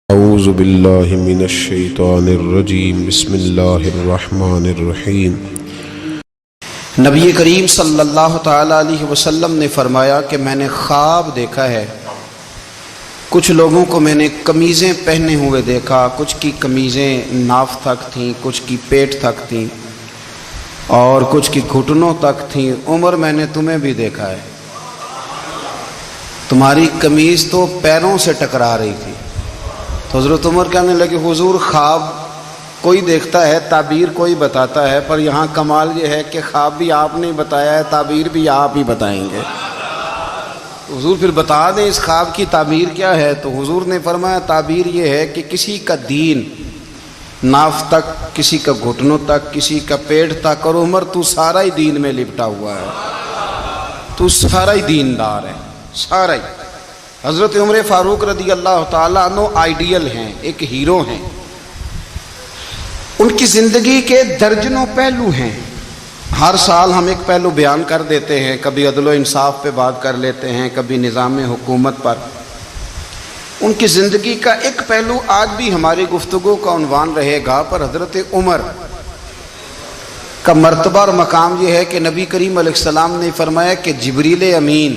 اعوذ باللہ من الشیطان الرجیم بسم اللہ الرحمن الرحیم۔ نبی کریم صلی اللہ تعالیٰ علیہ وسلم نے فرمایا کہ میں نے خواب دیکھا ہے، کچھ لوگوں کو میں نے قمیضیں پہنے ہوئے دیکھا، کچھ کی قمیضیں ناف تک تھیں، کچھ کی پیٹ تک تھیں اور کچھ کی گھٹنوں تک تھیں۔ عمر میں نے تمہیں بھی دیکھا ہے، تمہاری قمیض تو پیروں سے ٹکرا رہی تھی۔ تو حضرت عمر کہنے لگے حضور خواب کوئی دیکھتا ہے، تعبیر کوئی بتاتا ہے، پر یہاں کمال یہ ہے کہ خواب بھی آپ نے بتایا ہے، تعبیر بھی آپ ہی بتائیں گے۔ حضور پھر بتا دیں اس خواب کی تعبیر کیا ہے۔ تو حضور نے فرمایا تعبیر یہ ہے کہ کسی کا دین ناف تک، کسی کا گھٹنوں تک، کسی کا پیٹ تک، اور عمر تو سارا ہی دین میں لپٹا ہوا ہے، تو سارا ہی دیندار ہے، سارا ہی۔ حضرت عمر فاروق رضی اللہ تعالیٰ عنہ آئیڈیل ہیں، ایک ہیرو ہیں۔ ان کی زندگی کے درجنوں پہلو ہیں، ہر سال ہم ایک پہلو بیان کر دیتے ہیں، کبھی عدل و انصاف پہ بات کر لیتے ہیں، کبھی نظام حکومت پر۔ ان کی زندگی کا ایک پہلو آج بھی ہماری گفتگو کا عنوان رہے گا، پر حضرت عمر کا مرتبہ اور مقام یہ ہے کہ نبی کریم علیہ السلام نے فرمایا کہ جبریل امین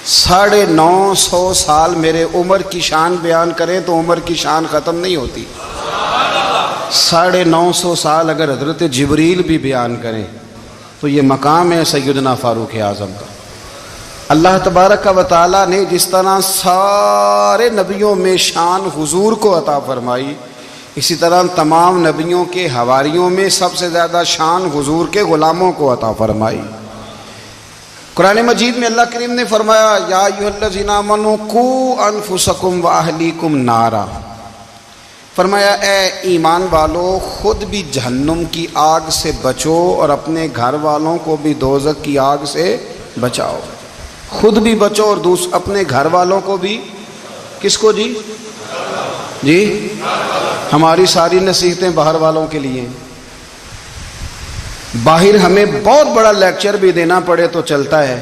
950 سال میرے عمر کی شان بیان کریں تو عمر کی شان ختم نہیں ہوتی۔ 950 سال اگر حضرت جبریل بھی بیان کریں تو یہ مقام ہے سیدنا فاروق اعظم کا۔ اللہ تبارک و تعالیٰ نے جس طرح سارے نبیوں میں شان حضور کو عطا فرمائی، اسی طرح تمام نبیوں کے حواریوں میں سب سے زیادہ شان حضور کے غلاموں کو عطا فرمائی۔ قرآن مجید میں اللہ کریم نے فرمایا یا ایھا الذین آمنوا قوا انفسکم واہلیکم نارا، فرمایا اے ایمان والو خود بھی جہنم کی آگ سے بچو اور اپنے گھر والوں کو بھی دوزخ کی آگ سے بچاؤ۔ خود بھی بچو اور اپنے گھر والوں کو بھی، کس کو جی ہماری ساری نصیحتیں باہر والوں کے لیے۔ باہر ہمیں بہت بڑا لیکچر بھی دینا پڑے تو چلتا ہے،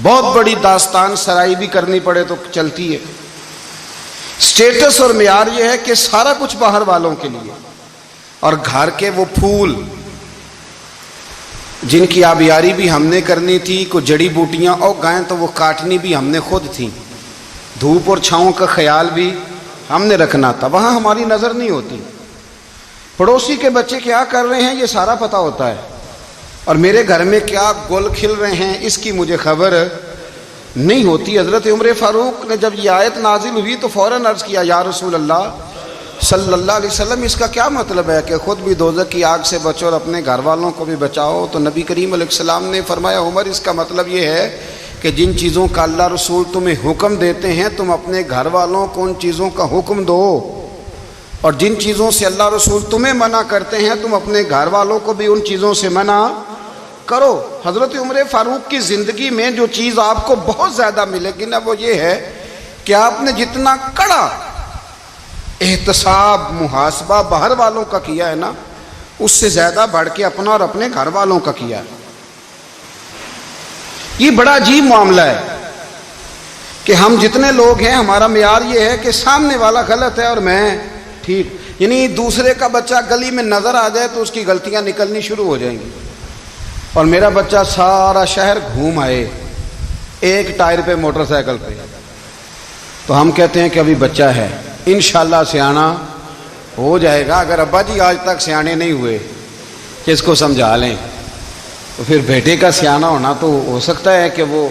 بہت بڑی داستان سرائی بھی کرنی پڑے تو چلتی ہے۔ سٹیٹس اور معیار یہ ہے کہ سارا کچھ باہر والوں کے لیے، اور گھر کے وہ پھول جن کی آبیاری بھی ہم نے کرنی تھی، کوئی جڑی بوٹیاں اور گائیں تو وہ کاٹنی بھی ہم نے خود تھی، دھوپ اور چھاؤں کا خیال بھی ہم نے رکھنا تھا، وہاں ہماری نظر نہیں ہوتی۔ پڑوسی کے بچے کیا کر رہے ہیں یہ سارا پتہ ہوتا ہے، اور میرے گھر میں کیا گل کھل رہے ہیں اس کی مجھے خبر نہیں ہوتی۔ حضرت عمر فاروق نے جب یہ آیت نازل ہوئی تو فوراً عرض کیا یا رسول اللہ صلی اللہ علیہ وسلم اس کا کیا مطلب ہے کہ خود بھی دوزخ کی آگ سے بچو اور اپنے گھر والوں کو بھی بچاؤ؟ تو نبی کریم علیہ السلام نے فرمایا عمر اس کا مطلب یہ ہے کہ جن چیزوں کا اللہ رسول تمہیں حکم دیتے ہیں تم اپنے گھر والوں کو ان چیزوں کا حکم دو، اور جن چیزوں سے اللہ رسول تمہیں منع کرتے ہیں تم اپنے گھر والوں کو بھی ان چیزوں سے منع کرو۔ حضرت عمر فاروق کی زندگی میں جو چیز آپ کو بہت زیادہ ملے گی نا وہ یہ ہے کہ آپ نے جتنا کڑا احتساب محاسبہ باہر والوں کا کیا ہے نا، اس سے زیادہ بڑھ کے اپنا اور اپنے گھر والوں کا کیا ہے۔ یہ بڑا عجیب معاملہ ہے کہ ہم جتنے لوگ ہیں ہمارا معیار یہ ہے کہ سامنے والا غلط ہے اور میں ٹھیک، یعنی دوسرے کا بچہ گلی میں نظر آ جائے تو اس کی غلطیاں نکلنی شروع ہو جائیں گی، اور میرا بچہ سارا شہر گھوم آئے ایک ٹائر پہ موٹر سائیکل پہ، تو ہم کہتے ہیں کہ ابھی بچہ ہے، انشاءاللہ سیانا ہو جائے گا۔ اگر ابا جی آج تک سیانے نہیں ہوئے کہ اس کو سمجھا لیں تو پھر بیٹے کا سیانا ہونا تو ہو سکتا ہے کہ وہ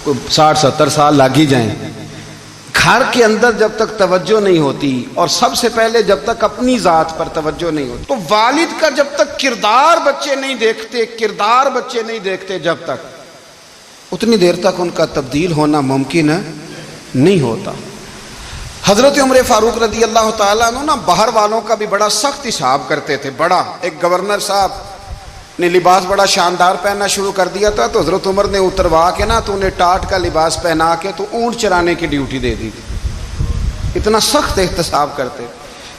60-70 سال لگ ہی جائیں۔ گھر کے اندر جب تک توجہ نہیں ہوتی، اور سب سے پہلے جب تک اپنی ذات پر توجہ نہیں ہوتی، تو والد کا جب تک کردار بچے نہیں دیکھتے جب تک اتنی دیر تک ان کا تبدیل ہونا ممکن نہیں ہوتا۔ حضرت عمر فاروق رضی اللہ تعالیٰ عنہ باہر والوں کا بھی بڑا سخت حساب کرتے تھے۔ بڑا ایک گورنر صاحب نے لباس بڑا شاندار پہننا شروع کر دیا تھا تو حضرت عمر نے اتروا کے نا تو انہیں ٹاٹ کا لباس پہنا کے تو اونٹ چرانے کی ڈیوٹی دے دی تھی، اتنا سخت احتساب کرتے۔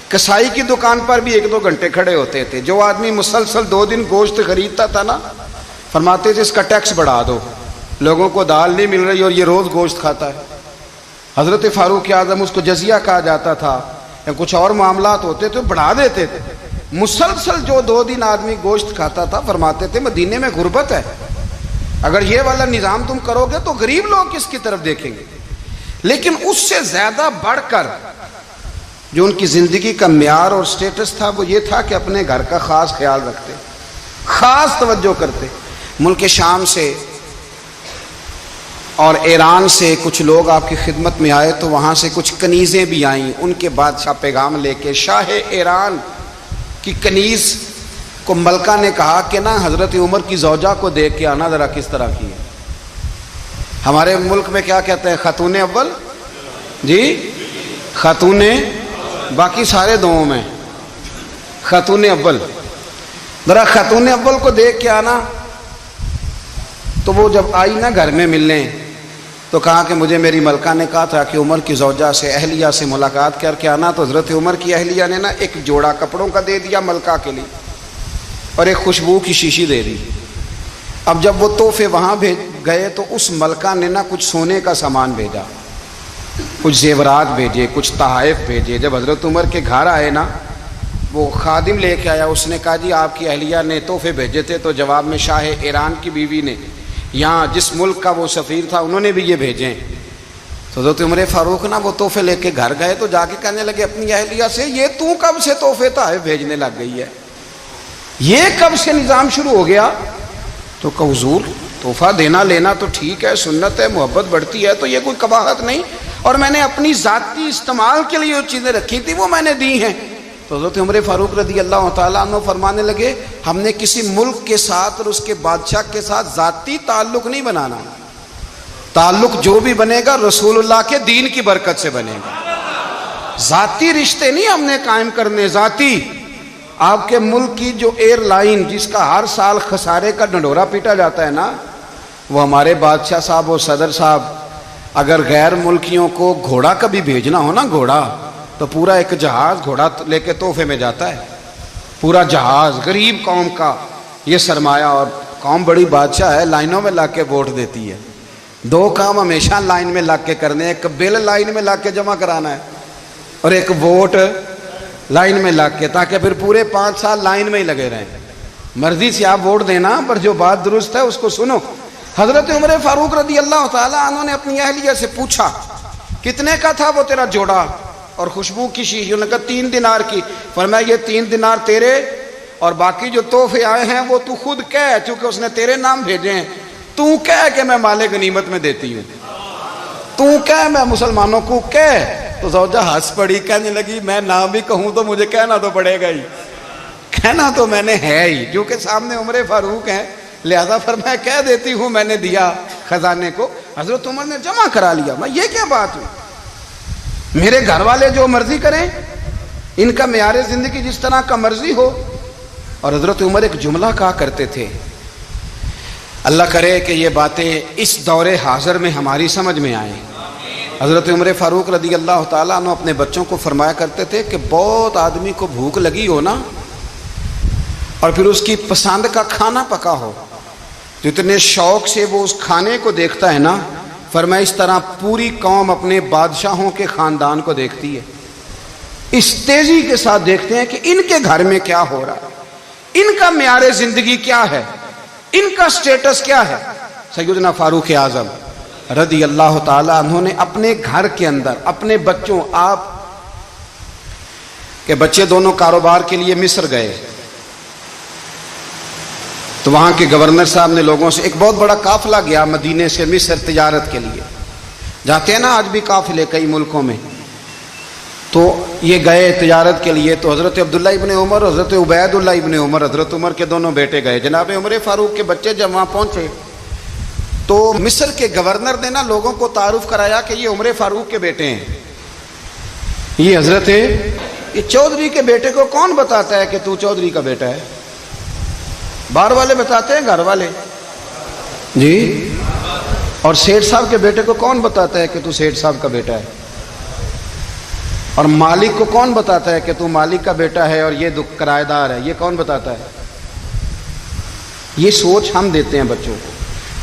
کسائی کی دکان پر بھی 1-2 گھنٹے کھڑے ہوتے تھے، جو آدمی مسلسل 2 دن گوشت خریدتا تھا نا فرماتے تھے اس کا ٹیکس بڑھا دو، لوگوں کو دال نہیں مل رہی اور یہ روز گوشت کھاتا ہے۔ حضرت فاروق اعظم اس کو جزیہ کہا جاتا تھا یا کچھ اور معاملات ہوتے تو بڑھا دیتے تھے. مسلسل جو 2 دن آدمی گوشت کھاتا تھا فرماتے تھے مدینے میں غربت ہے, اگر یہ والا نظام تم کرو گے تو غریب لوگ کس کی طرف دیکھیں گے. لیکن اس سے زیادہ بڑھ کر جو ان کی زندگی کا معیار اور سٹیٹس تھا وہ یہ تھا کہ اپنے گھر کا خاص خیال رکھتے, خاص توجہ کرتے. ملک شام سے اور ایران سے کچھ لوگ آپ کی خدمت میں آئے تو وہاں سے کچھ کنیزیں بھی آئیں, ان کے بادشاہ پیغام لے کے. شاہ ایران کی کنیز کو ملکہ نے کہا کہ نا حضرت عمر کی زوجہ کو دیکھ کے آنا ذرا کس طرح کی ہے. ہمارے ملک میں کیا کہتے ہیں, خاتون اول, جی خاتون, باقی سارے دووں میں خاتون اول, ذرا خاتون اول کو دیکھ کے آنا. تو وہ جب آئی نا گھر میں ملنے تو کہا کہ مجھے میری ملکہ نے کہا تھا کہ عمر کی زوجہ سے اہلیہ سے ملاقات کر کے آنا. تو حضرت عمر کی اہلیہ نے نا ایک جوڑا کپڑوں کا دے دیا ملکہ کے لیے اور ایک خوشبو کی شیشی دے دی. اب جب وہ تحفے وہاں بھیج گئے تو اس ملکہ نے نا کچھ سونے کا سامان بھیجا, کچھ زیورات بھیجے, کچھ تحائف بھیجے. جب حضرت عمر کے گھر آئے نا وہ خادم لے کے آیا, اس نے کہا جی آپ کی اہلیہ نے تحفے بھیجے تھے. تو جواب میں شاہ ایران کی بیوی نے, یہاں جس ملک کا وہ سفیر تھا انہوں نے بھی یہ بھیجے. تو حضرت عمر فاروق نا وہ تحفے لے کے گھر گئے تو جا کے کہنے لگے اپنی اہلیہ سے, یہ تو کب سے تحفے تحائف بھیجنے لگ گئی ہے, یہ کب سے نظام شروع ہو گیا؟ تو کہ حضور تحفہ دینا لینا تو ٹھیک ہے, سنت ہے, محبت بڑھتی ہے, تو یہ کوئی قباحت نہیں, اور میں نے اپنی ذاتی استعمال کے لیے جو چیزیں رکھی تھی وہ میں نے دی ہیں. تو حضرت عمر فاروق رضی اللہ تعالیٰ عنہ فرمانے لگے ہم نے کسی ملک کے ساتھ اور اس کے بادشاہ کے ساتھ ذاتی تعلق نہیں بنانا, تعلق جو بھی بنے گا رسول اللہ کے دین کی برکت سے بنے گا. ذاتی رشتے نہیں ہم نے قائم کرنے, ذاتی. آپ کے ملک کی جو ایئر لائن جس کا ہر سال خسارے کا ڈنڈورا پیٹا جاتا ہے نا, وہ ہمارے بادشاہ صاحب اور صدر صاحب اگر غیر ملکیوں کو گھوڑا کبھی بھیجنا ہو نا, گھوڑا, تو پورا ایک جہاز گھوڑا لے کے تحفے میں جاتا ہے, پورا جہاز غریب قوم کا یہ سرمایہ. اور قوم بڑی بادشاہ ہے, لائنوں میں لگ کے ووٹ دیتی ہے. 2 کام ہمیشہ لائن میں لگ کے کرنے, ایک بل لائن میں لگ کے جمع کرانا ہے اور ایک ووٹ لائن میں لگ کے, تاکہ پھر پورے 5 سال لائن میں ہی لگے رہیں. مرضی سے آپ ووٹ دینا, پر جو بات درست ہے اس کو سنو. حضرت عمر فاروق رضی اللہ تعالیٰ عنہ نے اپنی اہلیہ سے پوچھا کتنے کا تھا وہ تیرا جوڑا اور خوشبو کی شیشی؟ انہوں نے کہا 3 دینار کی. فرمایا یہ 3 دینار تیرے اور باقی جو تحفے آئے ہیں وہ تو خود کہہ, چونکہ اس نے تیرے نام بھیجے ہیں, تو کہہ کہ میں مال غنیمت میں دیتی ہوں, تو کہہ میں مسلمانوں کو کہہ. تو زوجہ ہنس پڑی, کہنے لگی میں نہ بھی کہوں تو مجھے کہنا تو پڑے گا ہی, کہنا تو میں نے ہے ہی, جو کہ سامنے عمر فاروق ہیں, لہذا فرمایا کہہ دیتی ہوں میں نے دیا خزانے کو. حضرت عمر نے جمع کرا لیا. میں یہ کیا بات ہوئی, میرے گھر والے جو مرضی کریں, ان کا معیار زندگی جس طرح کا مرضی ہو. اور حضرت عمر ایک جملہ کہا کرتے تھے, اللہ کرے کہ یہ باتیں اس دور حاضر میں ہماری سمجھ میں آئیں. حضرت عمر فاروق رضی اللہ تعالیٰ عنہ اپنے بچوں کو فرمایا کرتے تھے کہ بہت آدمی کو بھوک لگی ہو نا, اور پھر اس کی پسند کا کھانا پکا ہو, جتنے شوق سے وہ اس کھانے کو دیکھتا ہے نا, فرمایا اس طرح پوری قوم اپنے بادشاہوں کے خاندان کو دیکھتی ہے, اس تیزی کے ساتھ دیکھتے ہیں کہ ان کے گھر میں کیا ہو رہا ہے, ان کا معیار زندگی کیا ہے, ان کا سٹیٹس کیا ہے. سیدنا فاروق اعظم رضی اللہ تعالیٰ عنہ نے اپنے گھر کے اندر اپنے بچوں, آپ کے بچے دونوں کاروبار کے لیے مصر گئے, تو وہاں کے گورنر صاحب نے لوگوں سے, ایک بہت بڑا قافلہ گیا مدینے سے مصر تجارت کے لیے, جاتے ہیں نا آج بھی قافلے کئی ملکوں میں, تو یہ گئے تجارت کے لیے. تو حضرت عبداللہ ابن عمر, حضرت عبید اللہ ابن عمر, حضرت عمر کے دونوں بیٹے گئے. جناب عمر فاروق کے بچے جب وہاں پہنچے تو مصر کے گورنر نے نا لوگوں کو تعارف کرایا کہ یہ عمر فاروق کے بیٹے ہیں, یہ حضرت یہ چودھری کے بیٹے کو کون بتاتا ہے کہ تو چودھری کا بیٹا ہے؟ باہر والے بتاتے ہیں, گھر والے جی. اور سیٹھ صاحب کے بیٹے کو کون بتاتا ہے کہ تو سیٹھ صاحب کا بیٹا ہے؟ اور مالک کو کون بتاتا ہے کہ تو مالک کا بیٹا ہے اور یہ کرایہ دار ہے؟ یہ کون بتاتا ہے؟ یہ سوچ ہم دیتے ہیں بچوں کو.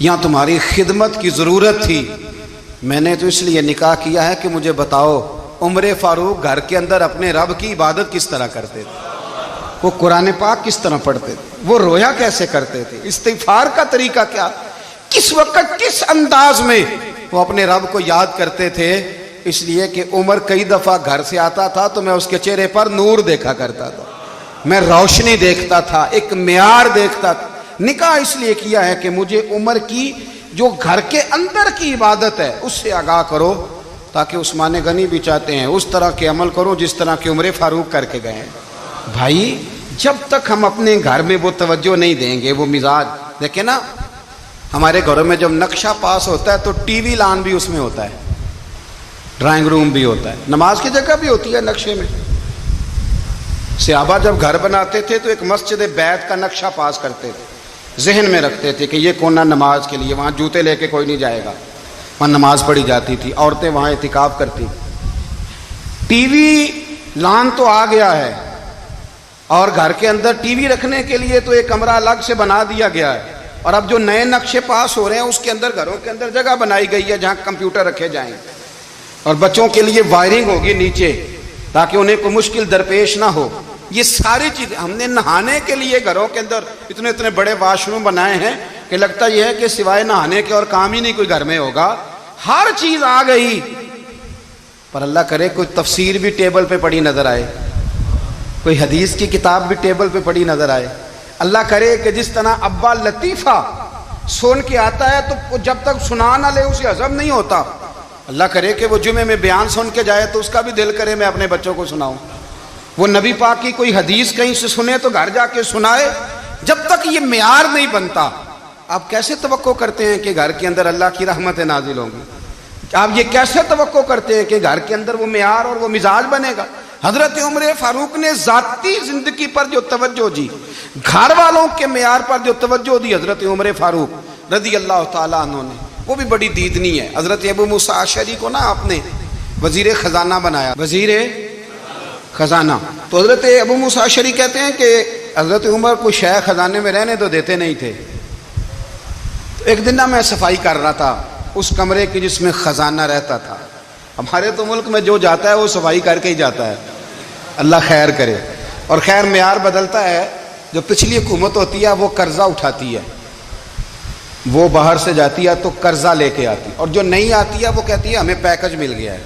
یہاں تمہاری خدمت کی ضرورت تھی، میں نے تو اس لیے نکاح کیا ہے کہ مجھے بتاؤ عمر فاروق گھر کے اندر اپنے رب کی عبادت کس طرح کرتے تھے، وہ قرآن پاک کس طرح پڑھتے تھے، وہ رویا کیسے کرتے تھے، استغفار کا طریقہ کیا، کس وقت کس انداز میں وہ اپنے رب کو یاد کرتے تھے۔ اس لیے کہ عمر کئی دفعہ گھر سے آتا تھا تو میں اس کے چہرے پر نور دیکھا کرتا تھا، میں روشنی دیکھتا تھا، ایک معیار دیکھتا تھا۔ نکاح اس لیے کیا ہے کہ مجھے عمر کی جو گھر کے اندر کی عبادت ہے اس سے آگاہ کرو، تاکہ عثمان غنی بھی چاہتے ہیں اس طرح کے عمل کرو جس طرح کہ عمر فاروق کر کے گئے ہیں۔ بھائی جب تک ہم اپنے گھر میں وہ توجہ نہیں دیں گے، وہ مزاج دیکھیں نا، ہمارے گھروں میں جب نقشہ پاس ہوتا ہے تو ٹی وی لان بھی اس میں ہوتا ہے، ڈرائنگ روم بھی ہوتا ہے، نماز کی جگہ بھی ہوتی ہے نقشے میں۔ صحابہ جب گھر بناتے تھے تو ایک مسجد بیت کا نقشہ پاس کرتے تھے، ذہن میں رکھتے تھے کہ یہ کونا نماز کے لیے، وہاں جوتے لے کے کوئی نہیں جائے گا، وہاں نماز پڑھی جاتی تھی، عورتیں وہاں اعتکاف کرتی۔ ٹی وی لان تو آ گیا ہے، اور گھر کے اندر ٹی وی رکھنے کے لیے تو ایک کمرہ الگ سے بنا دیا گیا ہے، اور اب جو نئے نقشے پاس ہو رہے ہیں اس کے اندر گھروں کے اندر جگہ بنائی گئی ہے جہاں کمپیوٹر رکھے جائیں، اور بچوں کے لیے وائرنگ ہوگی نیچے تاکہ انہیں کوئی مشکل درپیش نہ ہو۔ یہ ساری چیزیں ہم نے نہانے کے لیے گھروں کے اندر اتنے بڑے واش روم بنائے ہیں کہ لگتا یہ ہے کہ سوائے نہانے کے اور کام ہی نہیں کوئی گھر میں ہوگا، ہر چیز آ گئی، پر اللہ کرے کوئی تفسیر بھی ٹیبل پہ پڑی نظر آئے، کوئی حدیث کی کتاب بھی ٹیبل پہ پڑی نظر آئے۔ اللہ کرے کہ جس طرح ابا لطیفہ سن کے آتا ہے تو جب تک سنا نہ لے اسے ہضم نہیں ہوتا، اللہ کرے کہ وہ جمعے میں بیان سن کے جائے تو اس کا بھی دل کرے میں اپنے بچوں کو سناؤں، وہ نبی پاک کی کوئی حدیث کہیں سے سنے تو گھر جا کے سنائے۔ جب تک یہ معیار نہیں بنتا، آپ کیسے توقع کرتے ہیں کہ گھر کے اندر اللہ کی رحمتیں نازل ہوں گی؟ آپ یہ کیسے توقع کرتے ہیں کہ گھر کے اندر وہ معیار اور وہ مزاج بنے گا؟ حضرت عمر فاروق نے ذاتی زندگی پر جو توجہ دی، گھر والوں کے معیار پر جو توجہ دی حضرت عمر فاروق رضی اللہ تعالیٰ عنہ نے، وہ بھی بڑی دیدنی ہے۔ حضرت ابو موسیٰ اشعری کو نا آپ نے وزیر خزانہ بنایا، وزیر خزانہ، تو حضرت ابو موسیٰ اشعری کہتے ہیں کہ حضرت عمر کو شے خزانے میں رہنے تو دیتے نہیں تھے۔ ایک دن نا میں صفائی کر رہا تھا اس کمرے کی جس میں خزانہ رہتا تھا۔ ہمارے تو ملک میں جو جاتا ہے وہ صفائی کر کے ہی جاتا ہے، اللہ خیر کرے۔ اور خیر معیار بدلتا ہے، جو پچھلی حکومت ہوتی ہے وہ قرضہ اٹھاتی ہے، وہ باہر سے جاتی ہے تو قرضہ لے کے آتی، اور جو نہیں آتی ہے وہ کہتی ہے ہمیں پیکج مل گیا ہے،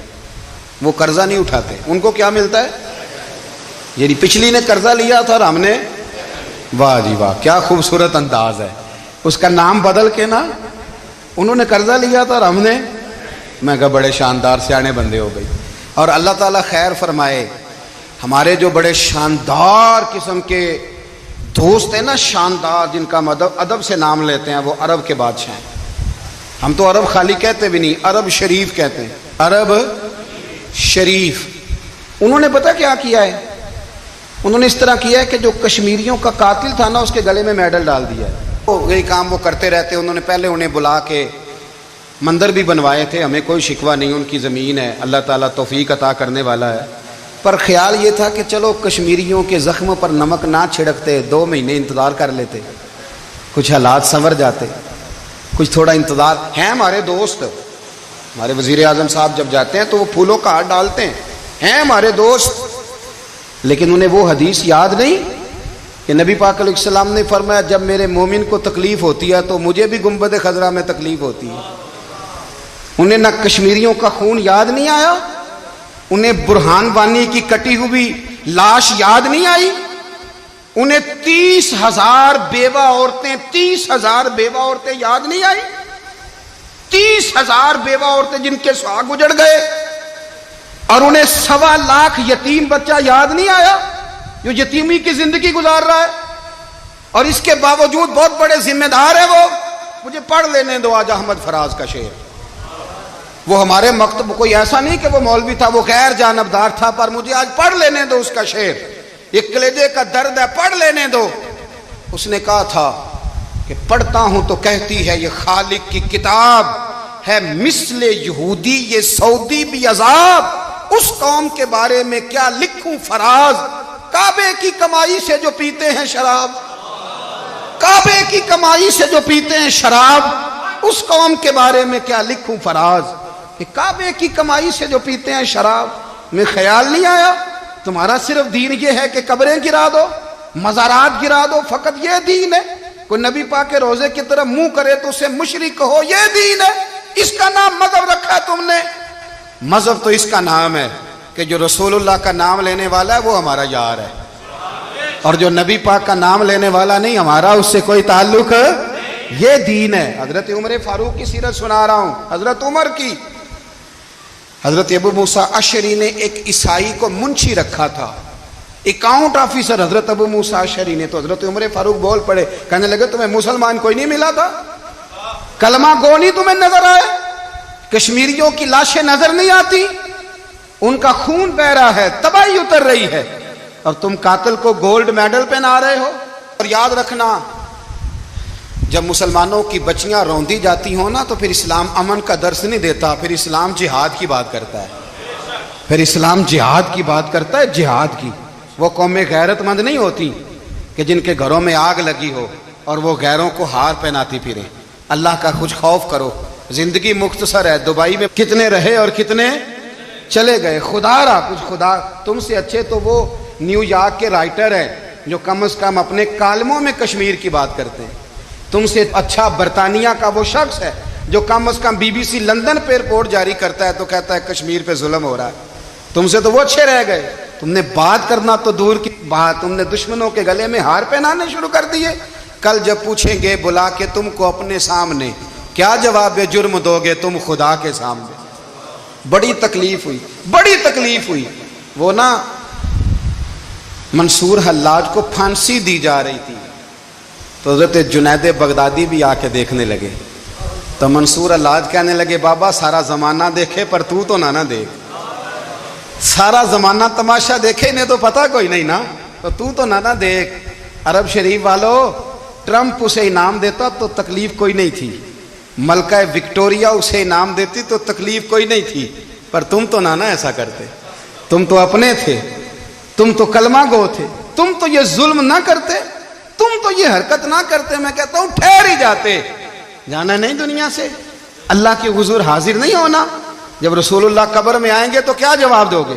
وہ قرضہ نہیں اٹھاتے۔ ان کو کیا ملتا ہے؟ یعنی پچھلی نے قرضہ لیا تھا اور ہم نے، واہ جی واہ کیا خوبصورت انداز ہے، اس کا نام بدل کے نا، انہوں نے قرضہ لیا تھا اور ہم نے، میں کہا بڑے شاندار سیانے بندے ہو گئی۔ اور اللہ تعالیٰ خیر فرمائے، ہمارے جو بڑے شاندار قسم کے دوست ہیں نا، شاندار، جن کا ادب سے نام لیتے ہیں، وہ عرب کے بادشاہ ہیں۔ ہم تو عرب خالی کہتے بھی نہیں، عرب شریف کہتے ہیں، عرب شریف۔ انہوں نے پتہ کیا کیا ہے؟ انہوں نے اس طرح کیا ہے کہ جو کشمیریوں کا قاتل تھا نا اس کے گلے میں میڈل ڈال دیا ہے۔ یہی کام وہ کرتے رہتے۔ انہوں نے پہلے انہیں بلا کے مندر بھی بنوائے تھے، ہمیں کوئی شکوہ نہیں، ان کی زمین ہے، اللہ تعالیٰ توفیق عطا کرنے والا ہے، پر خیال یہ تھا کہ چلو کشمیریوں کے زخموں پر نمک نہ چھڑکتے، 2 مہینے انتظار کر لیتے، کچھ حالات سنور جاتے، کچھ تھوڑا انتظار۔ ہیں ہمارے دوست، ہمارے وزیر اعظم صاحب جب جاتے ہیں تو وہ پھولوں کا ہاتھ ڈالتے ہیں ہمارے دوست، لیکن انہیں وہ حدیث یاد نہیں کہ نبی پاک علیہ السلام نے فرمایا جب میرے مومن کو تکلیف ہوتی ہے تو مجھے بھی گنبد خضرا میں تکلیف ہوتی ہے۔ انہیں نہ کشمیریوں کا خون یاد نہیں آیا، انہیں برہان وانی کی کٹی ہوئی لاش یاد نہیں آئی، انہیں 30,000 بیوہ عورتیں 30,000 بیوہ عورتیں یاد نہیں آئی، 30,000 بیوہ عورتیں جن کے سہاگ اجڑ گئے، اور انہیں 1.25 لاکھ یتیم بچہ یاد نہیں آیا جو یتیمی کی زندگی گزار رہا ہے، اور اس کے باوجود بہت بڑے ذمہ دار ہیں وہ۔ مجھے پڑھ لینے دو آج احمد فراز کا شعر، وہ ہمارے مکتب کوئی ایسا نہیں کہ وہ مولوی تھا، وہ غیر جانبدار تھا، پر مجھے آج پڑھ لینے دو اس کا شعر، ایک کلیجے کا درد ہے، پڑھ لینے دو۔ اس نے کہا تھا کہ پڑھتا ہوں تو کہتی ہے یہ خالق کی کتاب ہے، مثل یہودی یہ سعودی بھی عذاب، اس قوم کے بارے میں کیا لکھوں فراز، کعبے کی کمائی سے جو پیتے ہیں شراب، کعبے کی کمائی سے جو پیتے ہیں شراب، اس قوم کے بارے میں کیا لکھوں فراز کہ کعبے کی کمائی سے جو پیتے ہیں شراب، میں خیال نہیں آیا تمہارا صرف دین یہ ہے کہ قبریں گرا دو، مزارات گرا دو، فقط یہ دین ہے؟ کوئی نبی پاک کے روزے کی طرف منہ کرے تو اسے مشرک کہو، یہ دین ہے؟ اس کا نام مذہب رکھا ہے تم نے؟ مذہب تو اس کا نام ہے کہ جو رسول اللہ کا نام لینے والا ہے وہ ہمارا یار ہے، اور جو نبی پاک کا نام لینے والا نہیں، ہمارا اس سے کوئی تعلق ہے، یہ دین ہے۔ حضرت عمر فاروق کی سیرت سنا رہا ہوں، حضرت عمر کی۔ حضرت ابو موسیٰ اشعری نے ایک عیسائی کو منشی رکھا تھا، اکاؤنٹ آفیسر حضرت ابو موسیٰ اشعری نے۔ تو حضرت عمر فاروق بول پڑے، کہنے لگے تمہیں مسلمان کوئی نہیں ملا تھا؟ کلمہ گو نہیں تمہیں نظر آئے؟ کشمیریوں کی لاشیں نظر نہیں آتی؟ ان کا خون بہ رہا ہے، تباہی اتر رہی ہے، اور تم قاتل کو گولڈ میڈل پہنا رہے ہو؟ اور یاد رکھنا، جب مسلمانوں کی بچیاں روندی جاتی ہوں نا تو پھر اسلام امن کا درس نہیں دیتا، پھر اسلام جہاد کی بات کرتا ہے، پھر اسلام جہاد کی بات کرتا ہے، جہاد کی۔ وہ قومیں غیرت مند نہیں ہوتی کہ جن کے گھروں میں آگ لگی ہو اور وہ غیروں کو ہار پہناتی پھریں۔ اللہ کا کچھ خوف کرو، زندگی مختصر ہے، دبئی میں کتنے رہے اور کتنے چلے گئے، خدا را کچھ خدا۔ تم سے اچھے تو وہ نیو یارک کے رائٹر ہیں جو کم از کم اپنے کالموں میں کشمیر کی بات کرتے ہیں، تم سے اچھا برطانیہ کا وہ شخص ہے جو کم از کم BBC لندن پہ رپورٹ جاری کرتا ہے تو کہتا ہے کشمیر پہ ظلم ہو رہا ہے، تم سے تو وہ اچھے رہ گئے۔ تم نے بات کرنا تو دور کی بات، تم نے دشمنوں کے گلے میں ہار پہنانے شروع کر دیے۔ کل جب پوچھیں گے بلا کے تم کو اپنے سامنے، کیا جواب جرم دو گے تم خدا کے سامنے؟ بڑی تکلیف ہوئی، بڑی تکلیف ہوئی۔ وہ نا منصور حلاج کو پھانسی دی جا رہی تھی تو حضرت جنید بغدادی بھی آ کے دیکھنے لگے، تو منصور حلاج کہنے لگے بابا سارا زمانہ دیکھے پر تو نہ دیکھ، سارا زمانہ تماشا دیکھے انہیں تو پتہ کوئی نہیں نا، تو نہ دیکھ۔ عرب شریف والو، ٹرمپ اسے انعام دیتا تو تکلیف کوئی نہیں تھی، ملکہ وکٹوریا اسے انعام دیتی تو تکلیف کوئی نہیں تھی، پر تم تو نہ ایسا کرتے، تم تو اپنے تھے، تم تو کلمہ گو تھے، تم تو یہ ظلم نہ کرتے، تم تو یہ حرکت نہ کرتے۔ میں کہتا ہوں ٹھہر ہی جاتے، جانا نہیں دنیا سے، اللہ کے حضور حاضر نہیں ہونا۔ جب رسول اللہ قبر میں آئیں گے تو کیا جواب دو گے؟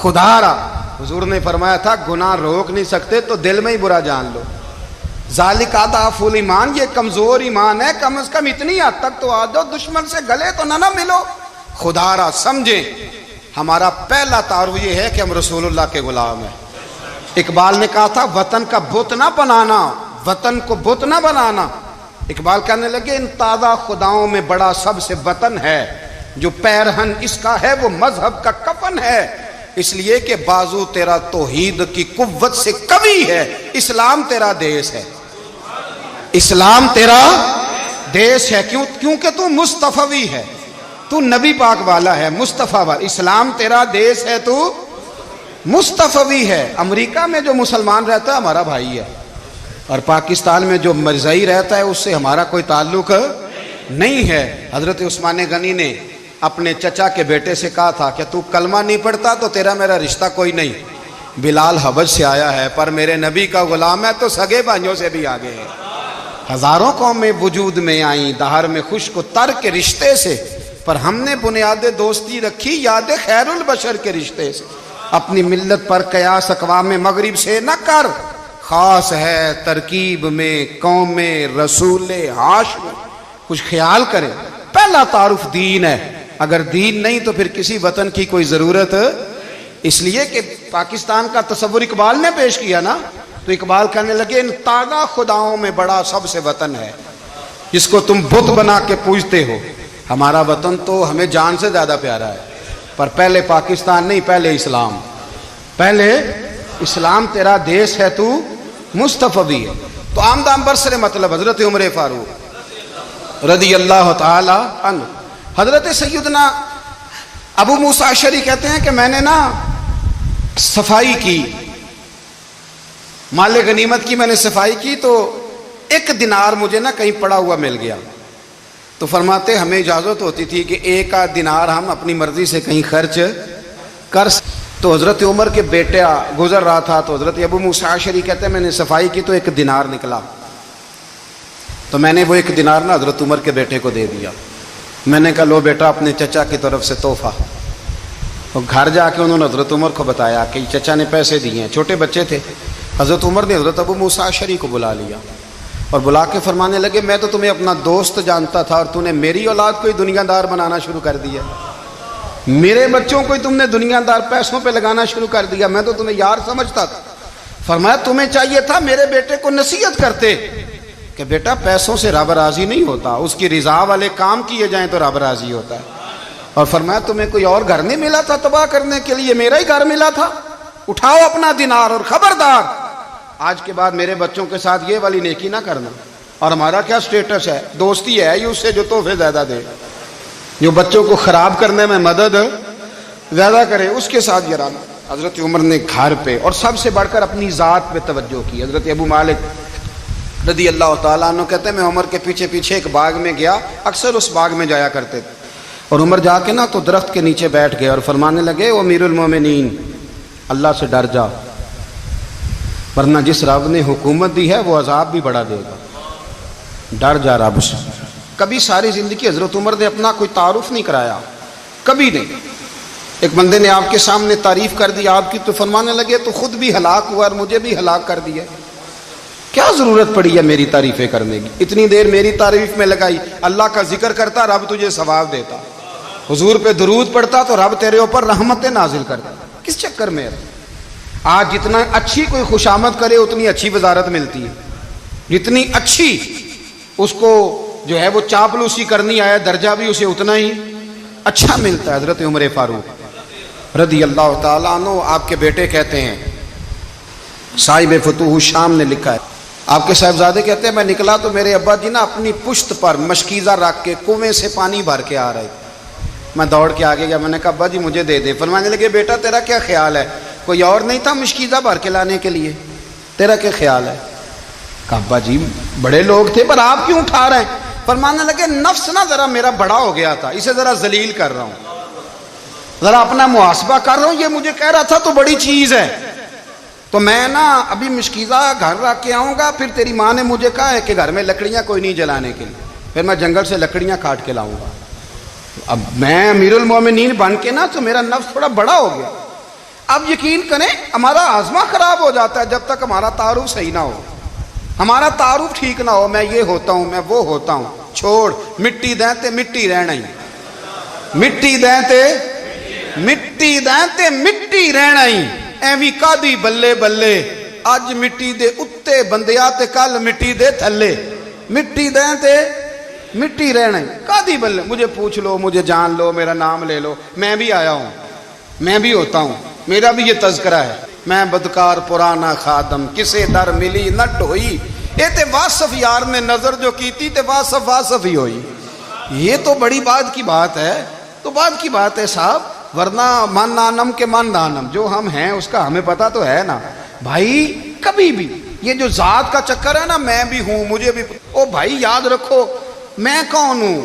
خدا را، حضور نے فرمایا تھا گناہ روک نہیں سکتے تو دل میں ہی برا جان لو، ذالک اضعف الایمان، یہ کمزور ایمان ہے، کم از کم اتنی حد تک تو آ جاؤ، دشمن سے گلے تو نہ ملو۔ خدا را سمجھیں، ہمارا پہلا تعارف یہ ہے کہ ہم رسول اللہ کے غلام ہیں۔ اقبال نے کہا تھا وطن کا بت نہ بنانا، وطن کو بت نہ بنانا۔ اقبال کہنے لگے ان تازہ خداؤں میں بڑا سب سے وطن ہے، جو پیرہن اس کا ہے وہ مذہب کا کفن ہے، اس لیے کہ بازو تیرا توحید کی قوت سے قوی ہے، اسلام تیرا دیس ہے، اسلام تیرا دیس ہے، کیونکہ تو مصطفی ہے، تو نبی پاک والا ہے، مصطفیٰ والا، اسلام تیرا دیس ہے، تو مصطفی ہے۔ امریکہ میں جو مسلمان رہتا ہے ہمارا بھائی ہے، اور پاکستان میں جو مرزائی رہتا ہے اس سے ہمارا کوئی تعلق نہیں ہے۔ حضرت عثمان غنی نے اپنے چچا کے بیٹے سے کہا تھا کہ تو کلمہ نہیں پڑھتا تو تیرا میرا رشتہ کوئی نہیں، بلال حبش سے آیا ہے پر میرے نبی کا غلام ہے تو سگے بھائیوں سے بھی آگے ہے۔ ہزاروں قومیں وجود میں آئیں دہر میں خوش کو تر کے رشتے سے، پر ہم نے بنیاد دوستی رکھی یاد خیر البشر کے رشتے سے۔ اپنی ملت پر قیاس اقوام مغرب سے نہ کر، خاص ہے ترکیب میں قوم رسول ہاشم، کچھ خیال کرے۔ پہلا تعارف دین ہے، اگر دین نہیں تو پھر کسی وطن کی کوئی ضرورت، اس لیے کہ پاکستان کا تصور اقبال نے پیش کیا نا، تو اقبال کہنے لگے ان تازہ خداؤں میں بڑا سب سے وطن ہے جس کو تم بت بنا کے پوجتے ہو۔ ہمارا وطن تو ہمیں جان سے زیادہ پیارا ہے، پر پہلے پاکستان نہیں، پہلے اسلام، پہلے اسلام تیرا دیس ہے، تو مصطفی ہے۔ تو آمدام برسر مطلب حضرت عمر فاروق رضی اللہ تعالی عنہ، حضرت سیدنا ابو موسیٰ اشعری کہتے ہیں کہ میں نے نا صفائی کی، مال غنیمت کی میں نے صفائی کی تو ایک دینار مجھے نا کہیں پڑا ہوا مل گیا، تو فرماتے ہمیں اجازت ہوتی تھی کہ ایک آدھ دینار ہم اپنی مرضی سے کہیں خرچ کر۔ تو حضرت عمر کے بیٹا گزر رہا تھا تو حضرت ابو موسیٰ اشعری کہتے ہیں میں نے صفائی کی تو ایک دینار نکلا، تو میں نے وہ 1 دینار نا حضرت عمر کے بیٹے کو دے دیا. میں نے کہا لو بیٹا اپنے چچا کی طرف سے تحفہ. اور گھر جا کے انہوں نے حضرت عمر کو بتایا کہ چچا نے پیسے دیے ہیں. چھوٹے بچے تھے. حضرت عمر نے حضرت ابو موسیٰ اشعری کو بلا لیا اور بلا کے فرمانے لگے میں تو تمہیں اپنا دوست جانتا تھا اور تو نے میری اولاد کو ہی دنیا دار بنانا شروع کر دیا. میرے بچوں کو ہی تم نے دنیا دار پیسوں پہ لگانا شروع کر دیا. میں تو تمہیں یار سمجھتا تھا. فرمایا تمہیں چاہیے تھا میرے بیٹے کو نصیحت کرتے کہ بیٹا پیسوں سے رب راضی نہیں ہوتا, اس کی رضا والے کام کیے جائیں تو رب راضی ہوتا ہے. اور فرمایا تمہیں کوئی اور گھر نہیں ملا تھا تباہ کرنے کے لیے, میرا ہی گھر ملا تھا. اٹھاؤ اپنا دینار اور خبردار آج کے بعد میرے بچوں کے ساتھ یہ والی نیکی نہ کرنا. اور ہمارا کیا سٹیٹس ہے, دوستی ہے یہ اس سے جو تحفے زیادہ دے, جو بچوں کو خراب کرنے میں مدد زیادہ کرے اس کے ساتھ جرانا. حضرت عمر نے گھر پہ اور سب سے بڑھ کر اپنی ذات پہ توجہ کی. حضرت ابو مالک رضی اللہ تعالیٰ عنہ کہتے ہیں میں عمر کے پیچھے پیچھے ایک باغ میں گیا, اکثر اس باغ میں جایا کرتے تھے. اور عمر جا کے نا تو درخت کے نیچے بیٹھ گئے اور فرمانے لگے او امیر المومنین اللہ سے ڈر جا, ورنہ جس رب نے حکومت دی ہے وہ عذاب بھی بڑھا دے گا. ڈر جا رب سے. کبھی ساری زندگی حضرت عمر نے اپنا کوئی تعارف نہیں کرایا, کبھی نہیں. ایک بندے نے آپ کے سامنے تعریف کر دی آپ کی تو فرمانے لگے تو خود بھی ہلاک ہوا اور مجھے بھی ہلاک کر دیا. کیا ضرورت پڑی ہے میری تعریفیں کرنے کی, اتنی دیر میری تعریف میں لگائی. اللہ کا ذکر کرتا رب تجھے ثواب دیتا, حضور پہ درود پڑھتا تو رب تیرے اوپر رحمتیں نازل کرتا. کس چکر میں ہے؟ آج جتنا اچھی کوئی خوشامد کرے اتنی اچھی وزارت ملتی ہے, جتنی اچھی اس کو جو ہے وہ چاپلوسی کرنی آیا درجہ بھی اسے اتنا ہی اچھا ملتا ہے. حضرت عمر فاروق رضی اللہ تعالیٰ عنہ آپ کے بیٹے کہتے ہیں, صاحب فتوح الشام نے لکھا ہے, آپ کے صاحبزادے کہتے ہیں میں نکلا تو میرے ابا جی نا اپنی پشت پر مشکیزہ رکھ کے کنویں سے پانی بھر کے آ رہے تھے. میں دوڑ کے آگے گیا, میں نے کہا ابا جی مجھے دے دے. فرمانے لگے بیٹا تیرا کیا خیال ہے, کوئی اور نہیں تھا مشکیزہ بھر کے لانے کے لیے, تیرا کیا خیال ہے؟ کہا ابا جی بڑے لوگ تھے پر آپ کیوں اٹھا رہے ہیں؟ فرمانے لگے نفس نا ذرا میرا بڑا ہو گیا تھا, اسے ذرا ذلیل کر رہا ہوں, ذرا اپنا محاسبہ کر رہا ہوں. یہ مجھے کہہ رہا تھا تو بڑی چیز ہے, تو میں نا ابھی مشکیزہ گھر رکھ کے آؤں گا, پھر تیری ماں نے مجھے کہا ہے کہ گھر میں لکڑیاں کوئی نہیں جلانے کے لیے, پھر میں جنگل سے لکڑیاں کاٹ کے لاؤں گا. اب میں امیر المومنین بن کے نا تو میرا نفس تھوڑا بڑا ہو گیا. اب یقین کریں ہمارا ہاضمہ خراب ہو جاتا ہے جب تک ہمارا تعارف صحیح نہ ہو, ہمارا تعارف ٹھیک نہ ہو. میں یہ ہوتا ہوں, میں وہ ہوتا ہوں, چھوڑ مٹی دیں تے مٹی رہنا ہی, مٹی دیں تے مٹی دیں تے مٹی رہنا ہی. ایویں کادی بلے بلے اج مٹی دے اتے بندیا تے کل مٹی دے تھلے, مٹی دیں تے مٹی رہنا ہی. کادی بلے, مجھے پوچھ لو, مجھے جان لو, میرا نام لے لو, میں بھی آیا ہوں, میں بھی ہوتا ہوں, میرا بھی یہ تذکرہ ہے. میں بدکار پرانا خادم کسے در ملی نہ ڈھوئی, اے تے واصف یار نے نظر جو کی تھی تے واصف واصف ہی ہوئی. یہ تو بڑی بات کی بات ہے, تو بات کی بات ہے صاحب, ورنہ من نانم کے من نانم, جو ہم ہیں اس کا ہمیں پتا تو ہے نا بھائی. کبھی بھی یہ جو ذات کا چکر ہے نا, میں بھی ہوں مجھے بھی, او بھائی یاد رکھو میں کون ہوں.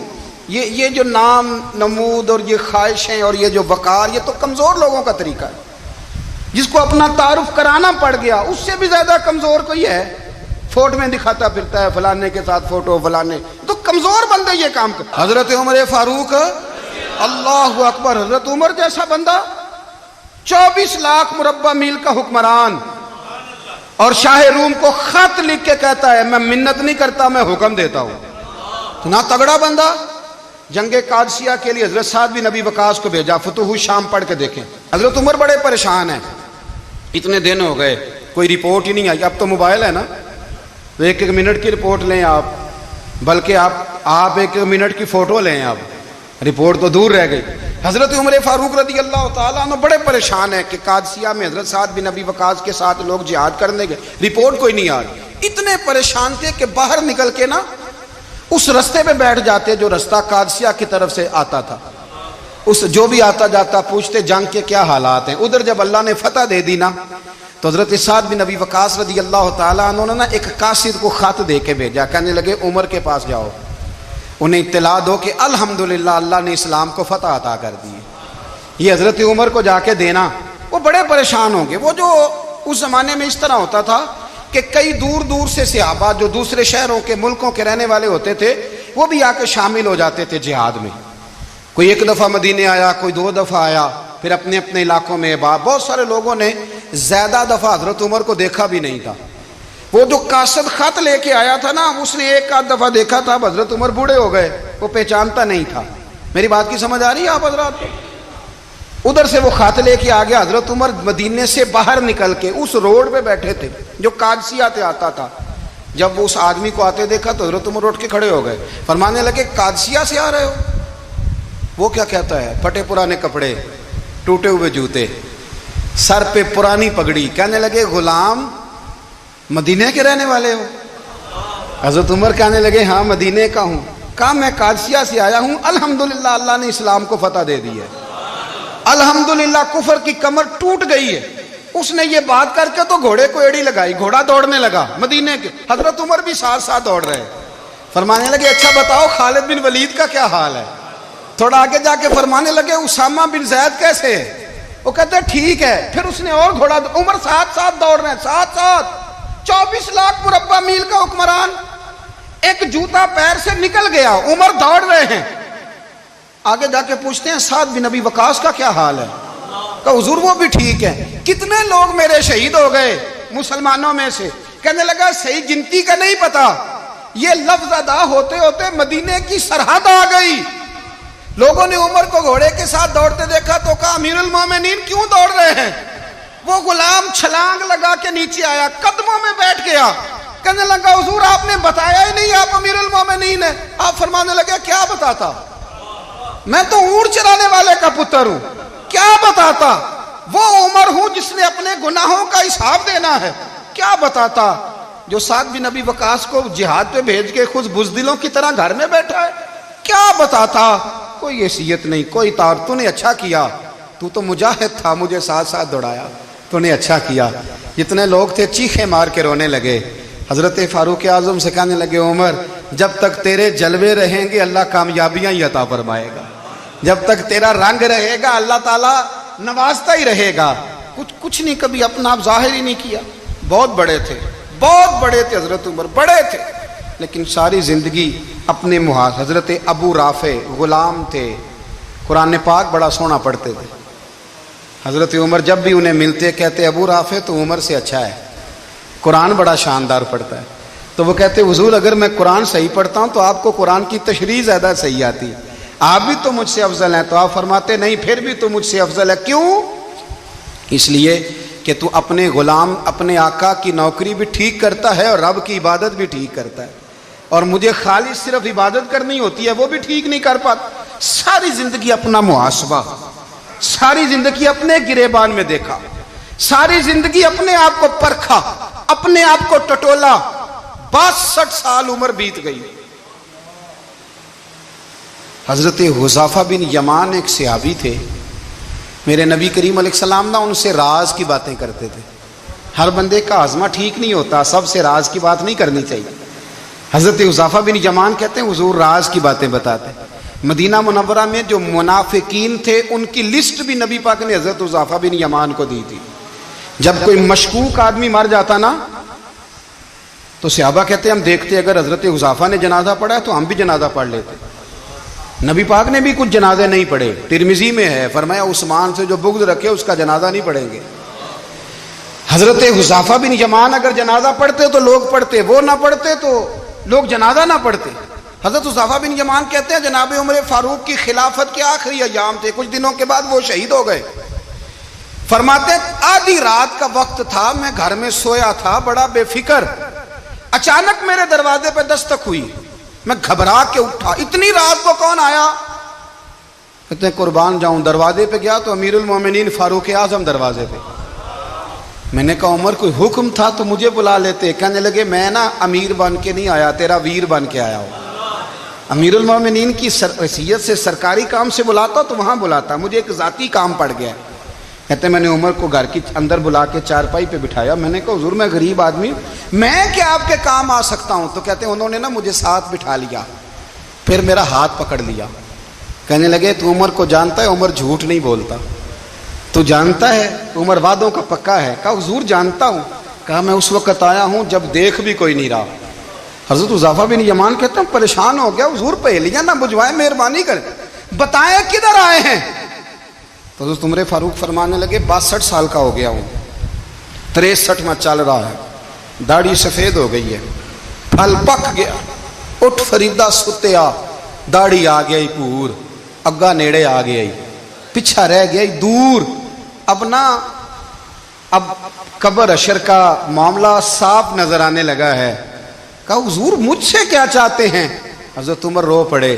یہ جو نام نمود اور یہ خواہشیں اور یہ جو وقار, یہ تو کمزور لوگوں کا طریقہ ہے. جس کو اپنا تعارف کرانا پڑ گیا اس سے بھی زیادہ کمزور کوئی ہے. فوٹو میں دکھاتا پھرتا ہے فلانے کے ساتھ فوٹو, فلانے, تو کمزور بندے یہ کام کر. حضرت عمر فاروق اللہ اکبر, حضرت عمر جیسا بندہ 24 لاکھ مربع میل کا حکمران, اور شاہ روم کو خط لکھ کے کہتا ہے میں منت نہیں کرتا میں حکم دیتا ہوں. اتنا تگڑا بندہ. جنگ قادسیہ کے لیے حضرت سعد بن ابی وقاص کو بھیجا, فتوح الشام پڑھ کے دیکھیں. حضرت عمر بڑے پریشان ہیں, اتنے دن ہو گئے کوئی رپورٹ ہی نہیں آئی. اب تو موبائل ہے نا, تو 1 منٹ کی رپورٹ لیں آپ, بلکہ آپ 1 منٹ کی فوٹو لیں, آپ رپورٹ تو دور رہ گئی. حضرت عمر فاروق رضی اللہ تعالیٰ عنہ بڑے پریشان ہیں کہ قادسیہ میں حضرت سعد بن ابی وقاص کے ساتھ لوگ جہاد کرنے گئے, رپورٹ کوئی نہیں آ رہی. اتنے پریشان تھے کہ باہر نکل کے نا اس رستے پہ بیٹھ جاتے جو رستہ قادسیہ کی طرف سے آتا تھا. اس جو بھی آتا جاتا پوچھتے جنگ کے کیا حالات ہیں. ادھر جب اللہ نے فتح دے دی نا تو حضرت سعد بن ابی وقاص رضی اللہ تعالیٰ عنہ نے نا ایک قاصد کو خط دے کے بھیجا, کہنے لگے عمر کے پاس جاؤ, انہیں اطلاع دو کہ الحمدللہ اللہ نے اسلام کو فتح عطا کر دی. یہ حضرت عمر کو جا کے دینا. وہ بڑے پریشان ہوں گے. وہ جو اس زمانے میں اس طرح ہوتا تھا کہ کئی دور دور سے صحابہ جو دوسرے شہروں کے ملکوں کے رہنے والے ہوتے تھے وہ بھی آ کے شامل ہو جاتے تھے جہاد میں. کوئی ایک دفعہ مدینے آیا, کوئی 2 دفعہ آیا, پھر اپنے اپنے علاقوں میں. بہت سارے لوگوں نے زیادہ دفعہ حضرت عمر کو دیکھا بھی نہیں تھا. وہ جو قاصد خط لے کے آیا تھا نا, اس نے 1 دفعہ دیکھا تھا, حضرت عمر بوڑھے ہو گئے, وہ پہچانتا نہیں تھا. میری بات کی سمجھ آ رہی ہے آپ حضرات کو؟ ادھر سے وہ خط لے کے آ گیا. حضرت عمر مدینے سے باہر نکل کے اس روڈ پہ بیٹھے تھے جو قادسیہ سے آتا تھا. جب وہ اس آدمی کو آتے دیکھا تو حضرت عمر اٹھ کے کھڑے ہو گئے, فرمانے لگے قادسیہ سے آ رہے ہو؟ وہ کیا کہتا ہے؟ پھٹے پرانے کپڑے, ٹوٹے ہوئے جوتے, سر پہ پرانی پگڑی. کہنے لگے غلام مدینے کے رہنے والے ہو؟ حضرت عمر کہنے لگے ہاں مدینے کا ہوں. کہا میں قادسیہ سے آیا ہوں, الحمدللہ اللہ نے اسلام کو فتح دے دی ہے, الحمدللہ کفر کی کمر ٹوٹ گئی ہے. اس نے یہ بات کر کے تو گھوڑے کو ایڑی لگائی, گھوڑا دوڑنے لگا مدینے کے. حضرت عمر بھی ساتھ ساتھ دوڑ رہے. فرمانے لگے اچھا بتاؤ خالد بن ولید کا کیا حال ہے؟ تھوڑا آگے جا کے فرمانے لگے اسامہ بن زید کیسے ہے؟ وہ کہتے ہیں ٹھیک ہے. پھر اس نے اور گھوڑا, عمر ساتھ ساتھ دوڑ رہے ہیں, ساتھ ساتھ. 24 لاکھ مربع میل کا حکمران, ایک جوتا پیر سے نکل گیا, عمر دوڑ رہے ہیں. آگے جا کے پوچھتے ہیں سعد بن ابی وقاص کا کیا حال ہے؟ کہ حضور وہ بھی ٹھیک ہے. کتنے لوگ میرے شہید ہو گئے مسلمانوں میں سے؟ کہنے لگا صحیح گنتی کا نہیں پتا, یہ لفظ ادا ہوتے ہوتے مدینے کی سرحد آ گئی. لوگوں نے عمر کو گھوڑے کے ساتھ دوڑتے دیکھا تو کہا امیر المومنین کیوں دوڑ رہے ہیں؟ وہ غلام چھلانگ لگا کے نیچے آیا, قدموں میں بیٹھ گیا. کہنے لگا حضور آپ نے بتایا ہی نہیں آپ امیر المومنین ہیں. آپ فرمانے لگے کیا بتاتا؟ میں تو اونٹ چرانے والے کا پتر ہوں, کیا بتاتا؟ وہ عمر ہوں جس نے اپنے گناہوں کا حساب دینا ہے. کیا بتاتا؟ جو سعد بن ابی وقاص کو جہاد پہ بھیج کے خود بزدلوں کی طرح گھر میں بیٹھا ہے. کیا بتاتا؟ کوئی حیثیت نہیں, کوئی تار. تو نے اچھا کیا, تو مجاہد تھا, مجھے ساتھ ساتھ دوڑایا, تو نے اچھا کیا. جتنے لوگ تھے چیخے مار کے رونے لگے. حضرت فاروق اعظم سے کہنے لگے عمر جب تک تیرے جلوے رہیں گے اللہ کامیابیاں ہی عطا فرمائے گا, جب تک تیرا رنگ رہے گا اللہ تعالیٰ نوازتا ہی رہے گا. کچھ نہیں کبھی اپنا آپ ظاہر ہی نہیں کیا. بہت بڑے تھے, بہت بڑے تھے حضرت عمر, بڑے تھے, لیکن ساری زندگی اپنے محاذ. حضرت ابو رافع غلام تھے, قرآن پاک بڑا سونا پڑھتے تھے. حضرت عمر جب بھی انہیں ملتے کہتے ابو رافع تو عمر سے اچھا ہے, قرآن بڑا شاندار پڑھتا ہے. تو وہ کہتے حضور اگر میں قرآن صحیح پڑھتا ہوں تو آپ کو قرآن کی تشریح زیادہ صحیح آتی ہے, آپ بھی تو مجھ سے افضل ہیں. تو آپ فرماتے نہیں پھر بھی تو مجھ سے افضل ہے. کیوں؟ اس لیے کہ تو اپنے غلام اپنے آقا کی نوکری بھی ٹھیک کرتا ہے اور رب کی عبادت بھی ٹھیک کرتا ہے, اور مجھے خالص صرف عبادت کرنی ہوتی ہے وہ بھی ٹھیک نہیں کر پاتا. ساری زندگی اپنا محاسبہ, ساری زندگی اپنے گریبان میں دیکھا, ساری زندگی اپنے آپ کو پرکھا, اپنے آپ کو ٹٹولا. 62 سال عمر بیت گئی. حضرت حذیفہ بن یمان ایک صحابی تھے, میرے نبی کریم علیہ السلام نا ان سے راز کی باتیں کرتے تھے. ہر بندے کا ہاضمہ ٹھیک نہیں ہوتا, سب سے راز کی بات نہیں کرنی چاہیے. حضرت حذیفہ بن یمان کہتے ہیں حضور راز کی باتیں بتاتے. مدینہ منورہ میں جو منافقین تھے ان کی لسٹ بھی نبی پاک نے حضرت حذیفہ بن یمان کو دی تھی. جب کوئی مشکوک آدمی مر جاتا نا تو صحابہ کہتے ہیں ہم دیکھتے اگر حضرت حذیفہ نے جنازہ پڑھا ہے تو ہم بھی جنازہ پڑھ لیتے. نبی پاک نے بھی کچھ جنازے نہیں پڑھے. ترمذی میں ہے, فرمایا عثمان سے جو بغض رکھے اس کا جنازہ نہیں پڑھیں گے. حضرت حذیفہ بن یمان اگر جنازہ پڑھتے تو لوگ پڑھتے, وہ نہ پڑھتے تو لوگ جنازہ نہ پڑھتے. حضرت حذیفہ بن یمان کہتے ہیں جناب عمر فاروق کی خلافت کے آخری ایام تھے, کچھ دنوں کے بعد وہ شہید ہو گئے. فرماتے آدھی رات کا وقت تھا, میں گھر میں سویا تھا بڑا بے فکر, اچانک میرے دروازے پہ دستک ہوئی, میں گھبرا کے اٹھا. اتنی رات کو کون آیا؟ کہتے ہیں قربان جاؤں, دروازے پہ گیا تو امیر المومنین فاروق اعظم دروازے پہ. میں نے کہا عمر کوئی حکم تھا تو مجھے بلا لیتے. کہنے لگے میں نا امیر بن کے نہیں آیا, تیرا ویر بن کے آیا ہوں. امیر المومنین کی حیثیت سے سرکاری کام سے بلاتا تو وہاں بلاتا, مجھے ایک ذاتی کام پڑ گیا. کہتے میں نے عمر کو گھر کی اندر بلا کے چارپائی پہ بٹھایا. میں نے کہا حضور میں غریب آدمی ہوں, میں کیا آپ کے کام آ سکتا ہوں؟ تو کہتے ہیں انہوں نے نا مجھے ساتھ بٹھا لیا, پھر میرا ہاتھ پکڑ لیا. کہنے لگے تو عمر کو جانتا ہے؟ عمر جھوٹ نہیں بولتا. تو جانتا ہے عمر وعدوں کا پکا ہے؟ کہا حضور جانتا ہوں. کہا میں اس وقت آیا ہوں جب دیکھ بھی کوئی نہیں رہا۔ حضرت حذیفہ بن یمان کہتے ہیں پریشان ہو گیا، حضور پہیلیاں نہ بجھوائے، مہربانی کریں بتائیں کدھر آئے ہیں۔ تو حضرت عمر فاروق فرمانے لگے 62 سال کا ہو گیا ہوں، 63 میں چل رہا ہے، داڑھی سفید ہو گئی ہے، پھل پک گیا، اٹھ فریدہ ستیا، داڑھی آ گئی پور، اگا نیڑے آ گئی، پیچھا رہ گئی دور، اب قبر اشر کا معاملہ صاف نظر آنے لگا ہے۔ کہا حضور مجھ سے کیا چاہتے ہیں؟ حضرت عمر رو پڑے،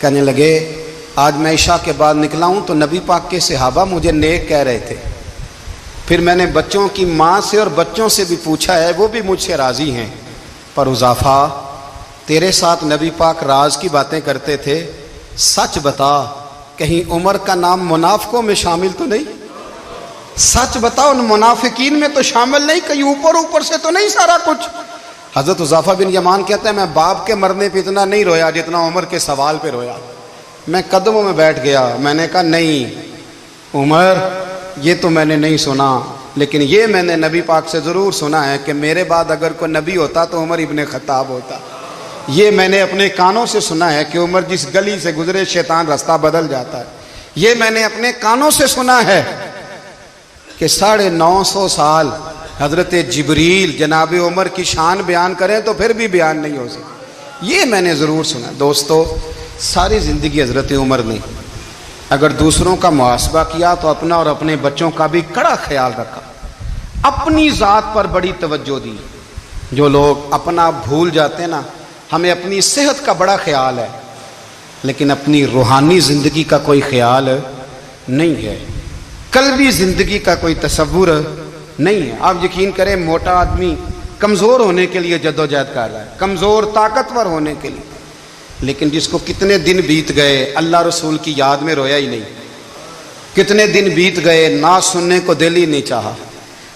کہنے لگے آج میں عشاء کے بعد نکلا ہوں تو نبی پاک کے صحابہ مجھے نیک کہہ رہے تھے، پھر میں نے بچوں کی ماں سے اور بچوں سے بھی پوچھا ہے، وہ بھی مجھ سے راضی ہیں، پر حذیفہ تیرے ساتھ نبی پاک راز کی باتیں کرتے تھے، سچ بتا کہیں عمر کا نام منافقوں میں شامل تو نہیں؟ سچ بتا ان منافقین میں تو شامل نہیں، کہیں اوپر سے تو نہیں سارا کچھ؟ حضرت حذیفہ بن یمان کہتے ہیں میں باپ کے مرنے پہ اتنا نہیں رویا جتنا عمر کے سوال پہ رویا۔ میں قدموں میں بیٹھ گیا، میں نے کہا نہیں عمر، یہ تو میں نے نہیں سنا، لیکن یہ میں نے نبی پاک سے ضرور سنا ہے کہ میرے بعد اگر کوئی نبی ہوتا تو عمر ابن خطاب ہوتا۔ یہ میں نے اپنے کانوں سے سنا ہے کہ عمر جس گلی سے گزرے شیطان رستہ بدل جاتا ہے۔ یہ میں نے اپنے کانوں سے سنا ہے کہ 950 سال حضرت جبریل جناب عمر کی شان بیان کریں تو پھر بھی بیان نہیں ہو سکتا، یہ میں نے ضرور سنا۔ دوستو ساری زندگی حضرت عمر نے اگر دوسروں کا محاسبہ کیا تو اپنا اور اپنے بچوں کا بھی کڑا خیال رکھا، اپنی ذات پر بڑی توجہ دی۔ جو لوگ اپنا بھول جاتے ہیں نا، ہمیں اپنی صحت کا بڑا خیال ہے لیکن اپنی روحانی زندگی کا کوئی خیال نہیں ہے، قلبی زندگی کا کوئی تصور نہیں ہے۔ آپ یقین کریں موٹا آدمی کمزور ہونے کے لیے جدوجہد کر رہا ہے، کمزور طاقتور ہونے کے لیے، لیکن جس کو کتنے دن بیت گئے اللہ رسول کی یاد میں رویا ہی نہیں، کتنے دن بیت گئے نہ سننے کو دل ہی نہیں چاہا،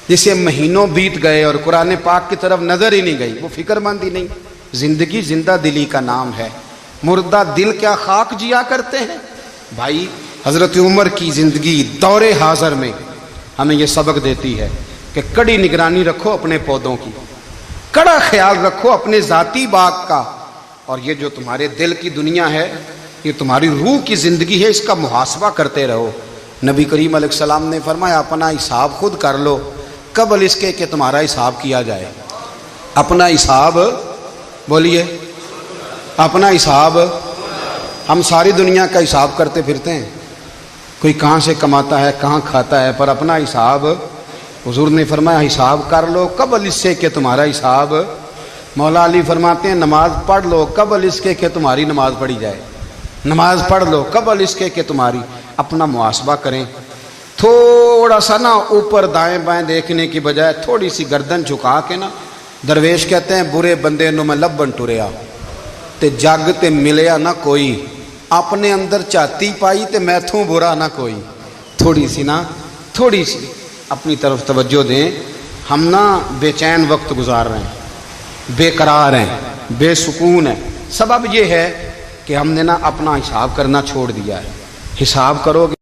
جسے مہینوں بیت گئے اور قرآن پاک کی طرف نظر ہی نہیں گئی، وہ فکر مند ہی نہیں۔ زندگی زندہ دلی کا نام ہے، مردہ دل کیا خاک جیا کرتے ہیں؟ بھائی حضرت عمر کی زندگی دور حاضر میں ہمیں یہ سبق دیتی ہے کہ کڑی نگرانی رکھو اپنے پودوں کی، کڑا خیال رکھو اپنے ذاتی باغ کا، اور یہ جو تمہارے دل کی دنیا ہے یہ تمہاری روح کی زندگی ہے، اس کا محاسبہ کرتے رہو۔ نبی کریم علیہ السلام نے فرمایا اپنا حساب خود کر لو قبل اس کے کہ تمہارا حساب کیا جائے۔ اپنا حساب بولیے، اپنا حساب۔ ہم ساری دنیا کا حساب کرتے پھرتے ہیں، کوئی کہاں سے کماتا ہے کہاں کھاتا ہے، پر اپنا حساب حضور نے فرمایا حساب کر لو قبل اس سے کہ تمہارا حساب۔ مولا علی فرماتے ہیں نماز پڑھ لو قبل اس کے کہ تمہاری نماز پڑھی جائے، نماز پڑھ لو قبل اس کے کہ تمہاری۔ اپنا محاسبہ کریں، تھوڑا سا نا اوپر دائیں بائیں دیکھنے کی بجائے تھوڑی سی گردن جھکا کے نا، درویش کہتے ہیں برے بندے نو میں لبن ٹریا تے جگ تے ملیا نہ کوئی، اپنے اندر چاتی پائی تے میتھوں برا نہ کوئی۔ تھوڑی سی اپنی طرف توجہ دیں۔ ہم نا بے چین وقت گزار رہے ہیں، بے قرار ہیں، بے سکون ہیں، سبب یہ ہے کہ ہم نے نا اپنا حساب کرنا چھوڑ دیا ہے۔ حساب کرو گے